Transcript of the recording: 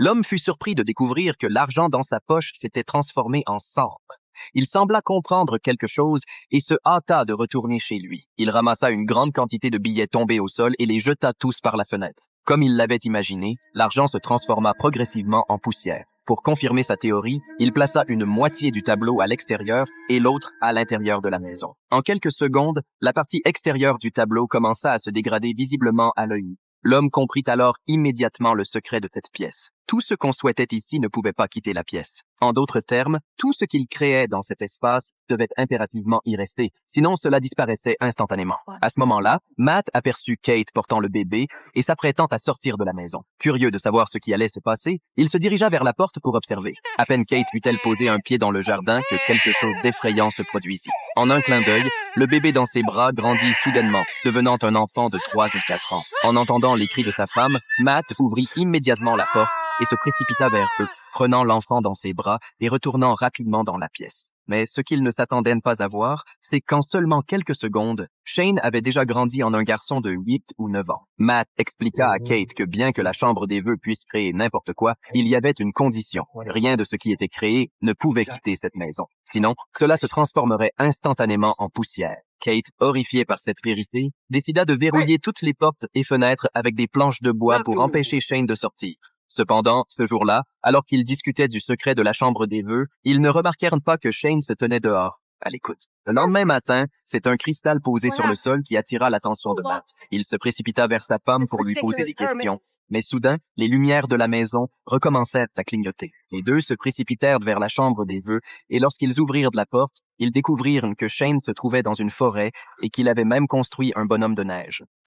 L'homme fut surpris de découvrir que l'argent dans sa poche s'était transformé en cendre. Il sembla comprendre quelque chose et se hâta de retourner chez lui. Il ramassa une grande quantité de billets tombés au sol et les jeta tous par la fenêtre. Comme il l'avait imaginé, l'argent se transforma progressivement en poussière. Pour confirmer sa théorie, il plaça une moitié du tableau à l'extérieur et l'autre à l'intérieur de la maison. En quelques secondes, la partie extérieure du tableau commença à se dégrader visiblement à l'œil nu. L'homme comprit alors immédiatement le secret de cette pièce. Tout ce qu'on souhaitait ici ne pouvait pas quitter la pièce. En d'autres termes, tout ce qu'il créait dans cet espace devait impérativement y rester, sinon cela disparaissait instantanément. À ce moment-là, Matt aperçut Kate portant le bébé et s'apprêtant à sortir de la maison. Curieux de savoir ce qui allait se passer, il se dirigea vers la porte pour observer. À peine Kate eut-elle posé un pied dans le jardin que quelque chose d'effrayant se produisit. En un clin d'œil, le bébé dans ses bras grandit soudainement, devenant un enfant de 3 ou 4 ans. En entendant les cris de sa femme, Matt ouvrit immédiatement la porte et se précipita vers eux, prenant l'enfant dans ses bras et retournant rapidement dans la pièce. Mais ce qu'il ne s'attendait pas à voir, c'est qu'en seulement quelques secondes, Shane avait déjà grandi en un garçon de 8 ou 9 ans. Matt expliqua à Kate que bien que la chambre des vœux puisse créer n'importe quoi, il y avait une condition. Rien de ce qui était créé ne pouvait quitter cette maison. Sinon, cela se transformerait instantanément en poussière. Kate, horrifiée par cette vérité, décida de verrouiller toutes les portes et fenêtres avec des planches de bois pour empêcher Shane de sortir. Cependant, ce jour-là, alors qu'ils discutaient du secret de la chambre des vœux, ils ne remarquèrent pas que Shane se tenait dehors, à l'écoute. Le lendemain matin, c'est un cristal posé sur le sol qui attira l'attention de Matt. Il se précipita vers sa femme pour lui poser des questions. Mais soudain, les lumières de la maison recommencèrent à clignoter. Les deux se précipitèrent vers la chambre des vœux et lorsqu'ils ouvrirent la porte, ils découvrirent que Shane se trouvait dans une forêt et qu'il avait même construit un bonhomme de neige.